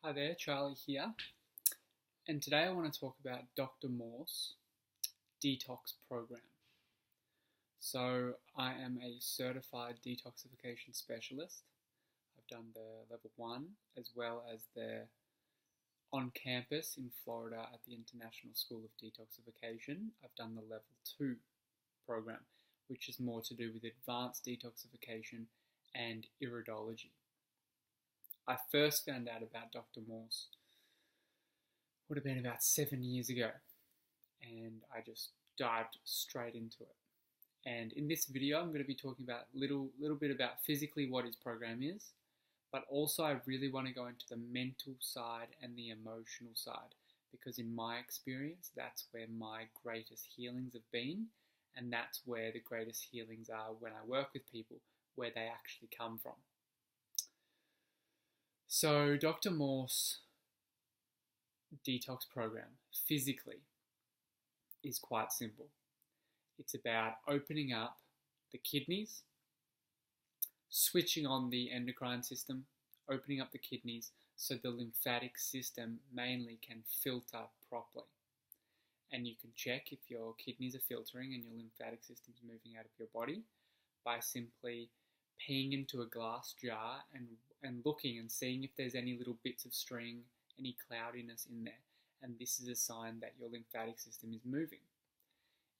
Hi there, Charlie here, and today I want to talk about Dr. Morse Detox Program. So, I am a certified detoxification specialist. I've done the level 1 as well as the on campus in Florida at the International School of Detoxification. I've done the level 2 program, which is more to do with advanced detoxification and iridology. I first found out about Dr. Morse would have been about 7 years ago, and I just dived straight into it. And in this video, I'm going to be talking about little bit about physically what his program is, but also I really want to go into the mental side and the emotional side, because in my experience, that's where my greatest healings have been, and that's where the greatest healings are when I work with people, where they actually come from. So Dr. Morse Detox Program physically is quite simple. It's about opening up the kidneys, switching on the endocrine system, opening up the kidneys so the lymphatic system mainly can filter properly. And you can check if your kidneys are filtering and your lymphatic system is moving out of your body by simply peeing into a glass jar and looking and seeing if there's any little bits of string, any cloudiness in there. And this is a sign that your lymphatic system is moving.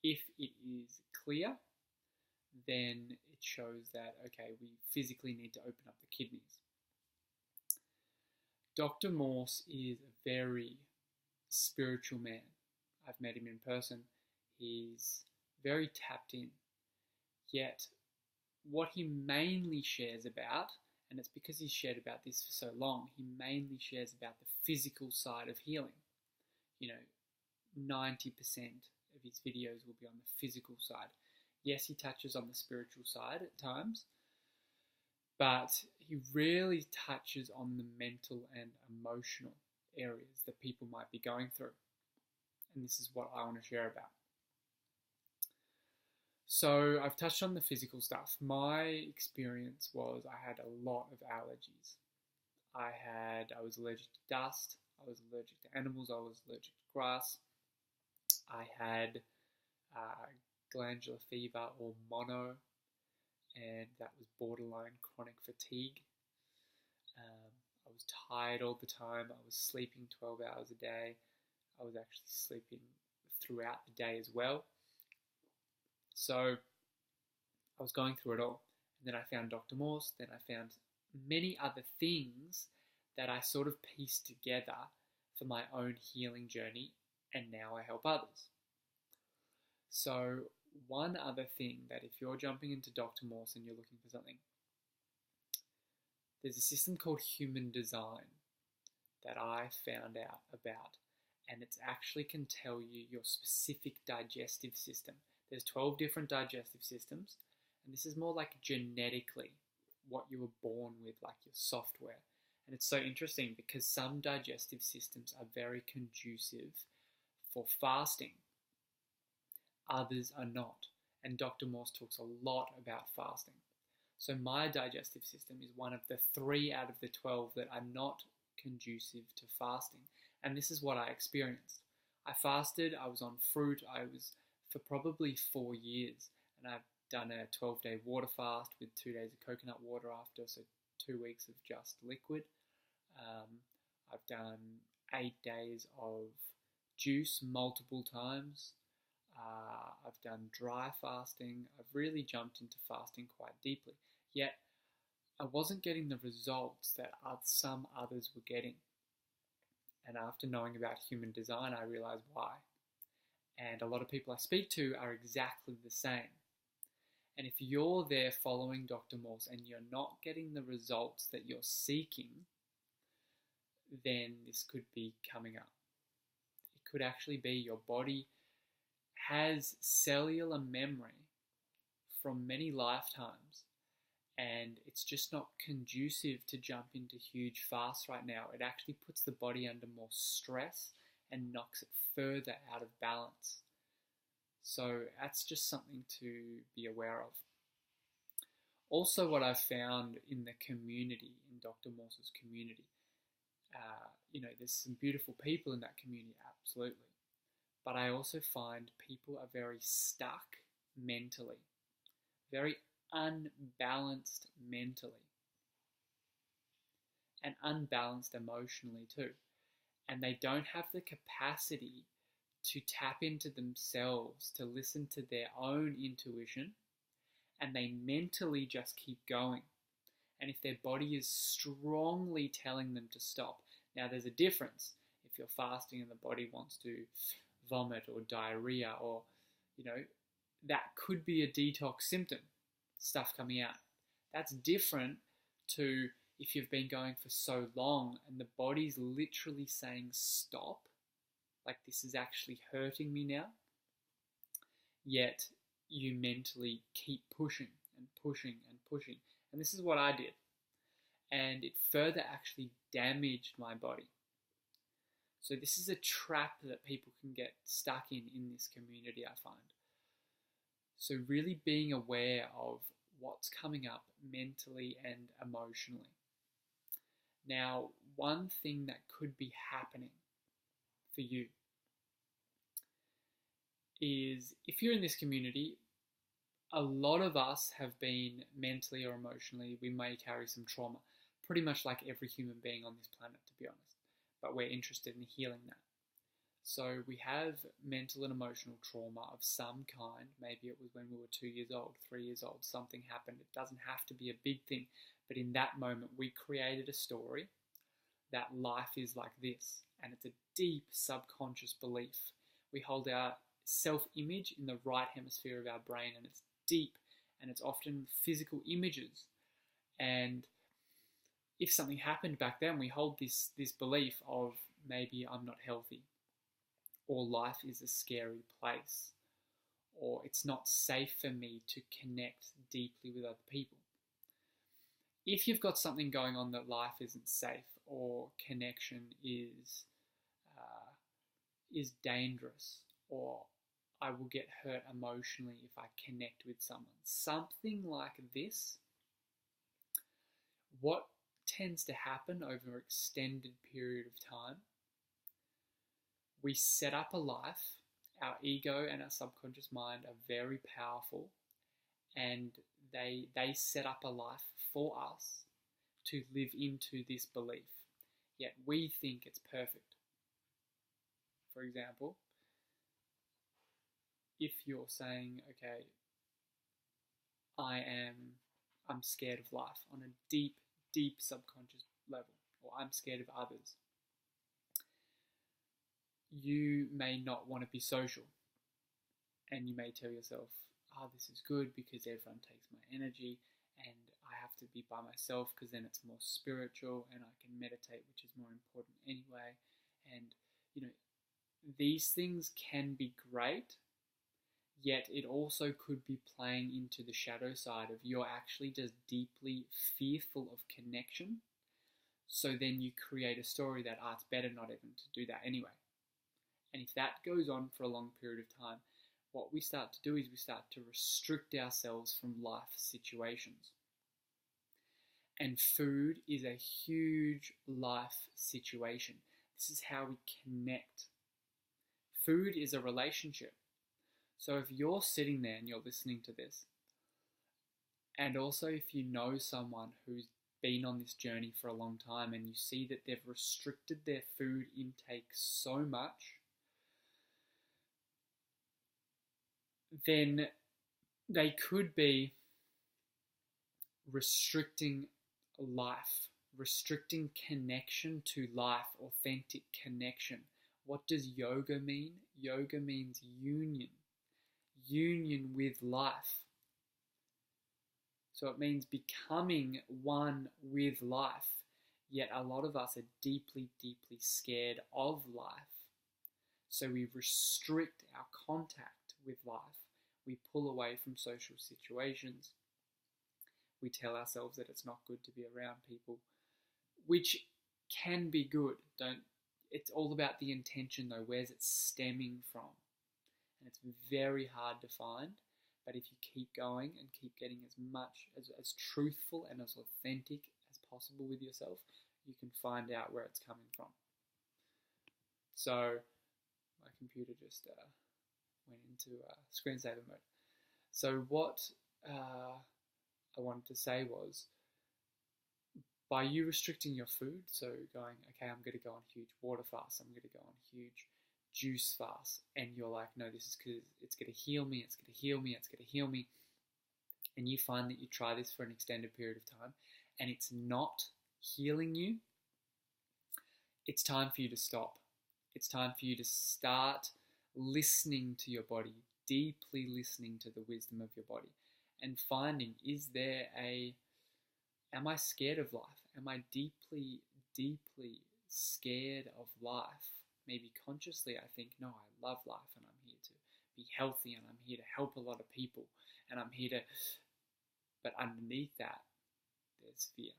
If it is clear, then it shows that, okay, we physically need to open up the kidneys. Dr. Morse is a very spiritual man. I've met him in person. He's very tapped in. Yet, what he mainly shares about, and it's because he's shared about this for so long, he mainly shares about the physical side of healing. 90% of his videos will be on the physical side. Yes, he touches on the spiritual side at times, but he really touches on the mental and emotional areas that people might be going through. And this is what I want to share about. So I've touched on the physical stuff. My experience was I had a lot of allergies. I was allergic to dust, I was allergic to animals, I was allergic to grass. I had glandular fever or mono, and that was borderline chronic fatigue. I was tired all the time. I was sleeping 12 hours a day. I was actually sleeping throughout the day as well. So I was going through it all. And then I found Dr. Morse. Then I found many other things that I sort of pieced together for my own healing journey. And now I help others. So one other thing that if you're jumping into Dr. Morse and you're looking for something, there's a system called human design that I found out about. And it actually can tell you your specific digestive system. There's 12 different digestive systems, and this is more like genetically what you were born with, like your software. And it's so interesting because some digestive systems are very conducive for fasting. Others are not. And Dr. Morse talks a lot about fasting. So my digestive system is one of the 3 out of the 12 that are not conducive to fasting. And this is what I experienced. I fasted, I was on fruit, I was for probably 4 years. And I've done a 12-day water fast with 2 days of coconut water after, so 2 weeks of just liquid. I've done 8 days of juice multiple times. I've done dry fasting. I've really jumped into fasting quite deeply. Yet, I wasn't getting the results that some others were getting. And after knowing about human design, I realized why. And a lot of people I speak to are exactly the same. And if you're there following Dr. Morse and you're not getting the results that you're seeking, then this could be coming up. It could actually be your body has cellular memory from many lifetimes, and it's just not conducive to jump into huge fasts right now. It actually puts the body under more stress and knocks it further out of balance. So that's just something to be aware of. Also, what I've found in the community, in Dr. Morse's community, There's some beautiful people in that community, absolutely. But I also find people are very stuck mentally, very unbalanced mentally, and unbalanced emotionally too. And they don't have the capacity to tap into themselves, to listen to their own intuition, and they mentally just keep going. And if their body is strongly telling them to stop, now there's a difference. If you're fasting and the body wants to vomit or diarrhea, or that could be a detox symptom, stuff coming out. That's different to if you've been going for so long and the body's literally saying stop, like this is actually hurting me now, yet you mentally keep pushing and pushing and pushing. And this is what I did. And it further actually damaged my body. So this is a trap that people can get stuck in this community, I find. So really being aware of what's coming up mentally and emotionally. Now, one thing that could be happening for you is if you're in this community, a lot of us have been mentally or emotionally, we may carry some trauma, pretty much like every human being on this planet, to be honest, but we're interested in healing that. So we have mental and emotional trauma of some kind. Maybe it was when we were 2 years old, 3 years old, something happened. It doesn't have to be a big thing, but in that moment we created a story that life is like this, and it's a deep subconscious belief. We hold our self-image in the right hemisphere of our brain, and it's deep, and it's often physical images. And if something happened back then, we hold this belief of maybe I'm not healthy, or life is a scary place, or it's not safe for me to connect deeply with other people. If you've got something going on that life isn't safe, or connection is dangerous, or I will get hurt emotionally if I connect with someone, something like this, what tends to happen over an extended period of time, we set up a life. Our ego and our subconscious mind are very powerful, and they set up a life for us to live into this belief, yet we think it's perfect. For example, if you're saying, okay, I'm scared of life on a deep subconscious level, or I'm scared of others, you may not want to be social, and you may tell yourself, this is good because everyone takes my energy, and I have to be by myself because then it's more spiritual and I can meditate, which is more important anyway. And these things can be great, yet it also could be playing into the shadow side of you're actually just deeply fearful of connection. So then you create a story that it's better not even to do that anyway. And if that goes on for a long period of time, what we start to do is we start to restrict ourselves from life situations. And food is a huge life situation. This is how we connect. Food is a relationship. So if you're sitting there and you're listening to this, and also if you know someone who's been on this journey for a long time and you see that they've restricted their food intake so much, then they could be restricting life, restricting connection to life, authentic connection. What does yoga mean? Yoga means union with life. So it means becoming one with life. Yet a lot of us are deeply scared of life. So we restrict our contact with life. We pull away from social situations. We tell ourselves that it's not good to be around people, which can be good. It's all about the intention though. Where's it stemming from? And it's very hard to find. But if you keep going and keep getting as much as truthful and as authentic as possible with yourself, you can find out where it's coming from. So my computer just went into screensaver mode. So what I wanted to say was, by you restricting your food, so going, okay, I'm going to go on a huge water fast, I'm going to go on a huge juice fast, and you're like, no, this is because it's going to heal me, it's going to heal me, it's going to heal me, and you find that you try this for an extended period of time, and it's not healing you, it's time for you to stop. It's time for you to start listening to your body, deeply listening to the wisdom of your body, and finding, am I scared of life? Am I deeply, deeply scared of life? Maybe consciously I think, no, I love life and I'm here to be healthy and I'm here to help a lot of people and I'm here to, but underneath that, there's fear.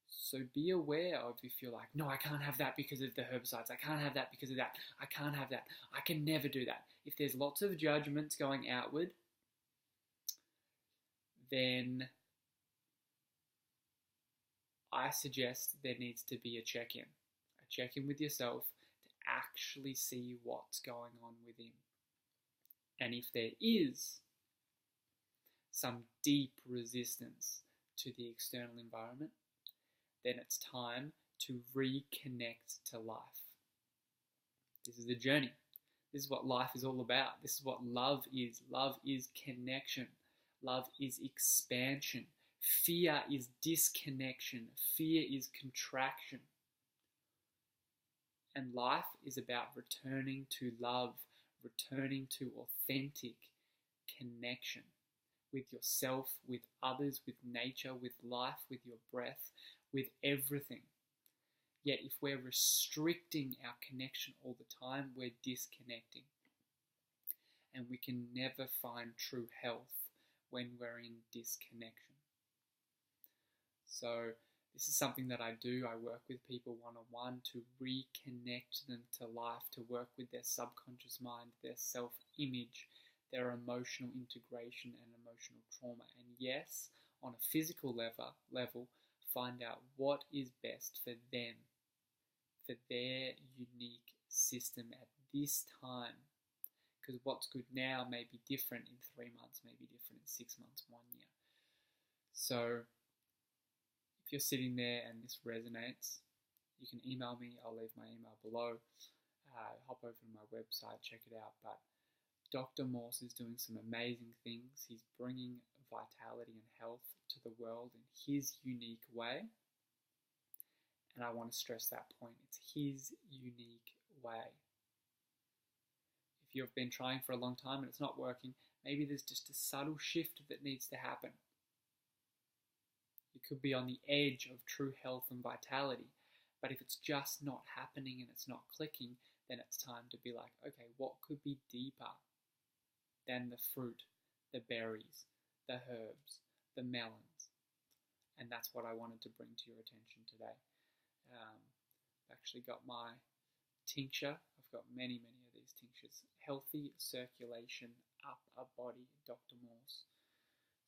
So be aware of if you're like, no, I can't have that because of the herbicides. I can't have that because of that. I can't have that. I can never do that. If there's lots of judgments going outward, then I suggest there needs to be a check-in with yourself to actually see what's going on within. And if there is some deep resistance to the external environment, then it's time to reconnect to life. This is a journey. This is what life is all about. This is what love is. Love is connection. Love is expansion. Fear is disconnection. Fear is contraction. And life is about returning to love, returning to authentic connection with yourself, with others, with nature, with life, with your breath, with everything. Yet if we're restricting our connection all the time, we're disconnecting. And we can never find true health when we're in disconnection. So this is something that I do. I work with people one-on-one to reconnect them to life, to work with their subconscious mind, their self-image, their emotional integration and emotional trauma. And yes, on a physical level, find out what is best for them, for their unique system at this time. Because what's good now may be different in 3 months, may be different in 6 months, 1 year. So if you're sitting there and this resonates, you can email me. I'll leave my email below. Hop over to my website, check it out. But Dr. Morse is doing some amazing things. He's bringing vitality and health to the world in his unique way. And I want to stress that point. It's his unique way. If you've been trying for a long time and it's not working, maybe there's just a subtle shift that needs to happen. You could be on the edge of true health and vitality, but if it's just not happening and it's not clicking, then it's time to be like, okay, what could be deeper than the fruit, the berries, the herbs, the melons? And that's what I wanted to bring to your attention today. I've actually got my tincture. I've got many of these tinctures. Healthy circulation up a body, Dr. Morse.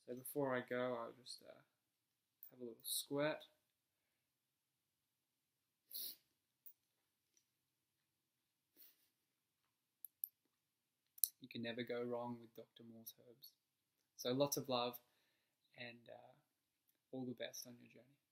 So before I go, I'll just have a little squirt. You can never go wrong with Dr. Morse herbs. So lots of love and all the best on your journey.